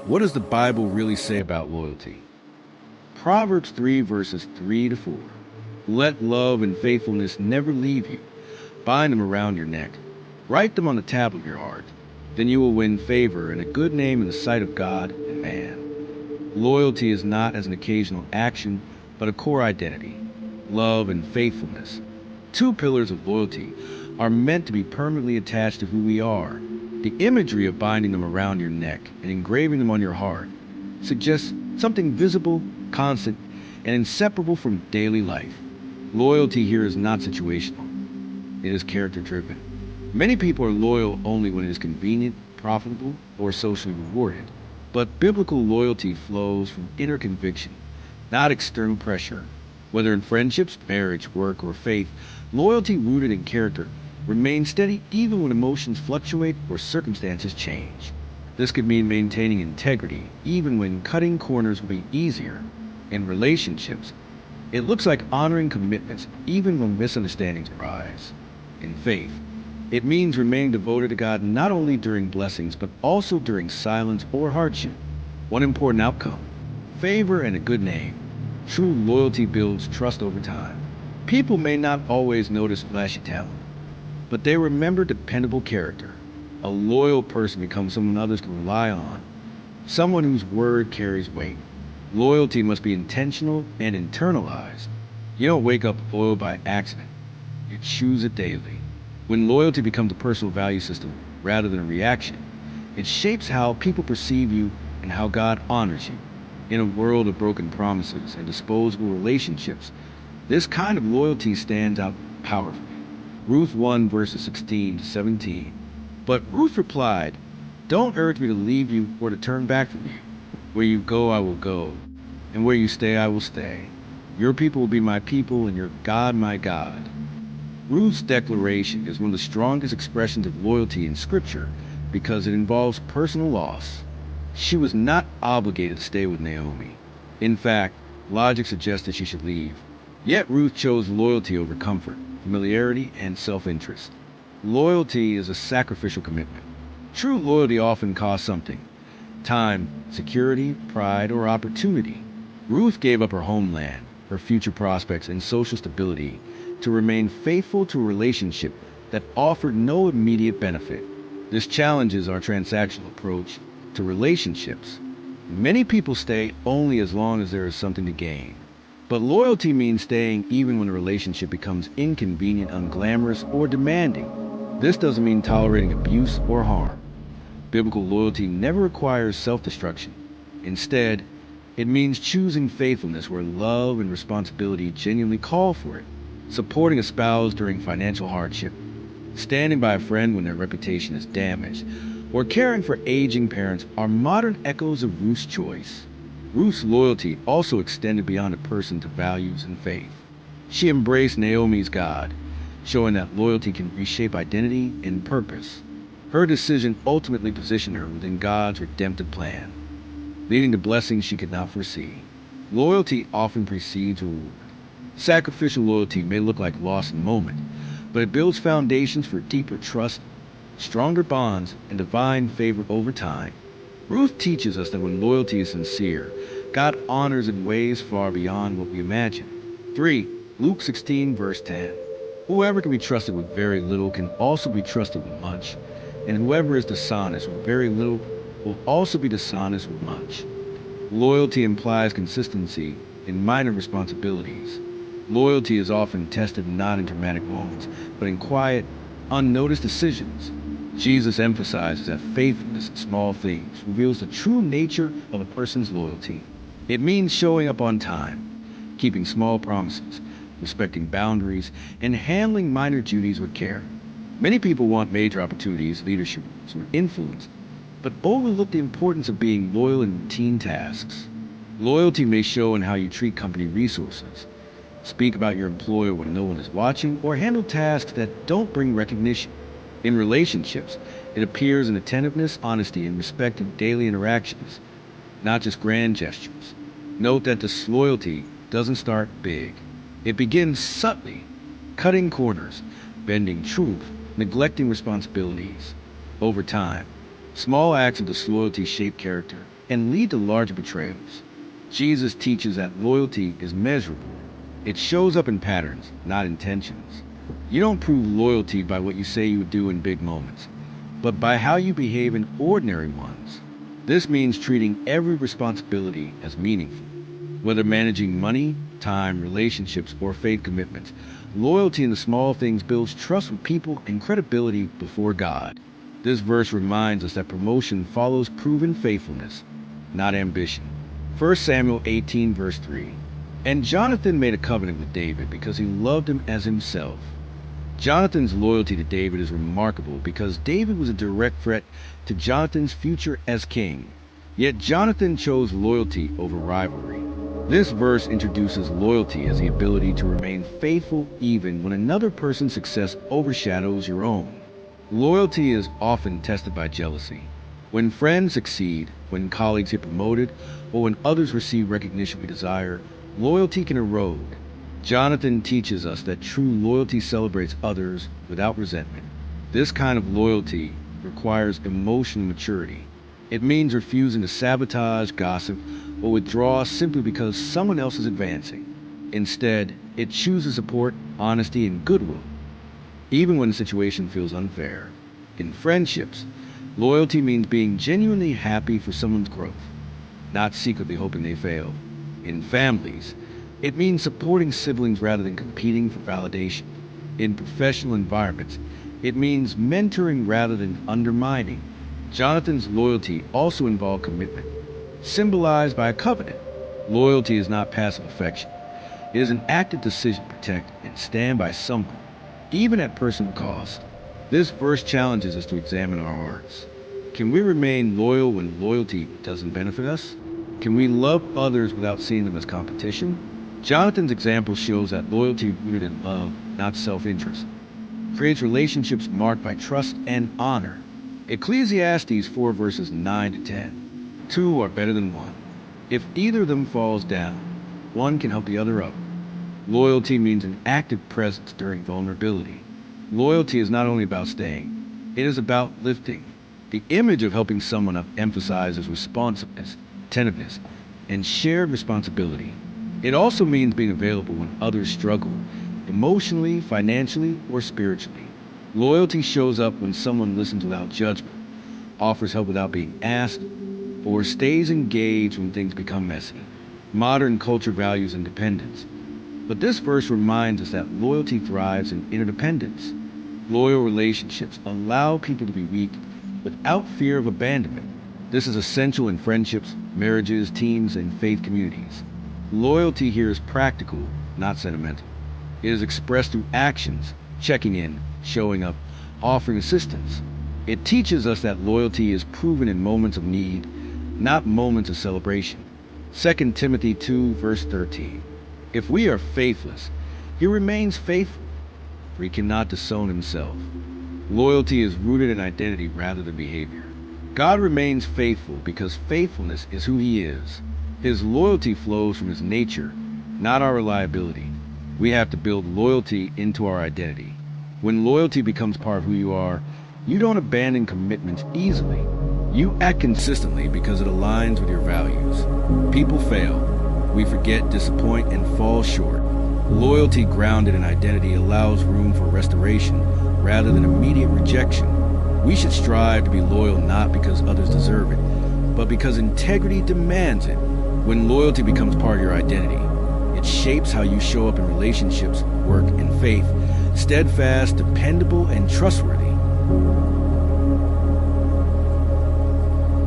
What does the Bible really say about loyalty? Proverbs 3 verses 3 to 4. Let love and faithfulness never leave you. Bind them around your neck. Write them on the tablet of your heart. Then you will win favor and a good name in the sight of God and man. Loyalty is not as an occasional action, but a core identity. Love and faithfulness. Two pillars of loyalty are meant to be permanently attached to who we are. The imagery of binding them around your neck and engraving them on your heart suggests something visible, constant, and inseparable from daily life. Loyalty here is not situational. It is character-driven. Many people are loyal only when it is convenient, profitable, or socially rewarded. But biblical loyalty flows from inner conviction, not external pressure. Whether in friendships, marriage, work, or faith, loyalty rooted in character remains steady even when emotions fluctuate or circumstances change. This could mean maintaining integrity even when cutting corners will be easier. In relationships, it looks like honoring commitments even when misunderstandings arise. In faith, it means remaining devoted to God not only during blessings but also during silence or hardship. One important outcome: favor and a good name. True loyalty builds trust over time. People may not always notice flashy talent, but they remember dependable character. A loyal person becomes someone others can rely on, someone whose word carries weight. Loyalty must be intentional and internalized. You don't wake up loyal by accident. You choose it daily. When loyalty becomes a personal value system rather than a reaction, it shapes how people perceive you and how God honors you. In a world of broken promises and disposable relationships, this kind of loyalty stands out powerfully. Ruth 1 verses 16 to 17. But Ruth replied, "Don't urge me to leave you or to turn back from you. Where you go, I will go, and where you stay, I will stay. Your people will be my people, and your God, my God." Ruth's declaration is one of the strongest expressions of loyalty in Scripture because it involves personal loss. She was not obligated to stay with Naomi. In fact, logic suggested she should leave. Yet Ruth chose loyalty over comfort, familiarity, and self-interest. Loyalty is a sacrificial commitment. True loyalty often costs something: time, security, pride, or opportunity. Ruth gave up her homeland, her future prospects, and social stability to remain faithful to a relationship that offered no immediate benefit. This challenges our transactional approach to relationships. Many people stay only as long as there is something to gain. But loyalty means staying even when a relationship becomes inconvenient, unglamorous, or demanding. This doesn't mean tolerating abuse or harm. Biblical loyalty never requires self-destruction. Instead, it means choosing faithfulness where love and responsibility genuinely call for it. Supporting a spouse during financial hardship, standing by a friend when their reputation is damaged, or caring for aging parents are modern echoes of Ruth's choice. Ruth's loyalty also extended beyond a person to values and faith. She embraced Naomi's God, showing that loyalty can reshape identity and purpose. Her decision ultimately positioned her within God's redemptive plan, leading to blessings she could not foresee. Loyalty often precedes reward. Sacrificial loyalty may look like loss in the moment, but it builds foundations for deeper trust, stronger bonds, and divine favor over time. Ruth teaches us that when loyalty is sincere, God honors in ways far beyond what we imagine. 3. Luke 16 verse 10. Whoever can be trusted with very little can also be trusted with much, and whoever is dishonest with very little will also be dishonest with much. Loyalty implies consistency in minor responsibilities. Loyalty is often tested not in dramatic moments, but in quiet, unnoticed decisions. Jesus emphasizes that faithfulness in small things reveals the true nature of a person's loyalty. It means showing up on time, keeping small promises, respecting boundaries, and handling minor duties with care. Many people want major opportunities, leadership, or influence, but overlook the importance of being loyal in routine tasks. Loyalty may show in how you treat company resources, speak about your employer when no one is watching, or handle tasks that don't bring recognition. In relationships, it appears in attentiveness, honesty, and respect in daily interactions, not just grand gestures. Note that this loyalty doesn't start big. It begins subtly, cutting corners, bending truth, neglecting responsibilities. Over time, small acts of disloyalty shape character, and lead to larger betrayals. Jesus teaches that loyalty is measurable. It shows up in patterns, not intentions. You don't prove loyalty by what you say you would do in big moments, but by how you behave in ordinary ones. This means treating every responsibility as meaningful. Whether managing money, time, relationships, or faith commitments, loyalty in the small things builds trust with people and credibility before God. This verse reminds us that promotion follows proven faithfulness, not ambition. 1 Samuel 18 verse 3. And Jonathan made a covenant with David because he loved him as himself. Jonathan's loyalty to David is remarkable because David was a direct threat to Jonathan's future as king. Yet Jonathan chose loyalty over rivalry. This verse introduces loyalty as the ability to remain faithful even when another person's success overshadows your own. Loyalty is often tested by jealousy. When friends succeed, when colleagues get promoted, or when others receive recognition we desire, loyalty can erode. Jonathan teaches us that true loyalty celebrates others without resentment. This kind of loyalty requires emotional maturity. It means refusing to sabotage, gossip, or withdraw simply because someone else is advancing. Instead, it chooses support, honesty, and goodwill, even when the situation feels unfair. In friendships, loyalty means being genuinely happy for someone's growth, not secretly hoping they fail. In families, it means supporting siblings rather than competing for validation. In professional environments, it means mentoring rather than undermining. Jonathan's loyalty also involved commitment, symbolized by a covenant. Loyalty is not passive affection. It is an active decision to protect and stand by someone, even at personal cost. This verse challenges us to examine our hearts. Can we remain loyal when loyalty doesn't benefit us? Can we love others without seeing them as competition? Jonathan's example shows that loyalty rooted in love, not self-interest, creates relationships marked by trust and honor. Ecclesiastes 4 verses 9 to 10. Two are better than one. If either of them falls down, one can help the other up. Loyalty means an active presence during vulnerability. Loyalty is not only about staying, it is about lifting. The image of helping someone emphasizes responsiveness, attentiveness, and shared responsibility. It also means being available when others struggle, emotionally, financially, or spiritually. Loyalty shows up when someone listens without judgment, offers help without being asked, or stays engaged when things become messy. Modern culture values independence, but this verse reminds us that loyalty thrives in interdependence. Loyal relationships allow people to be weak without fear of abandonment. This is essential in friendships, marriages, teams, and faith communities. Loyalty here is practical, not sentimental. It is expressed through actions, checking in, showing up, offering assistance. It teaches us that loyalty is proven in moments of need, not moments of celebration. 2 Timothy 2 verse 13. If we are faithless, he remains faithful, for he cannot disown himself. Loyalty is rooted in identity rather than behavior. God remains faithful because faithfulness is who he is. His loyalty flows from his nature, not our reliability. We have to build loyalty into our identity. When loyalty becomes part of who you are, you don't abandon commitments easily. You act consistently because it aligns with your values. People fail. We forget, disappoint, and fall short. Loyalty grounded in identity allows room for restoration rather than immediate rejection. We should strive to be loyal not because others deserve it, but because integrity demands it. When loyalty becomes part of your identity, it shapes how you show up in relationships, work, and faith, steadfast, dependable, and trustworthy.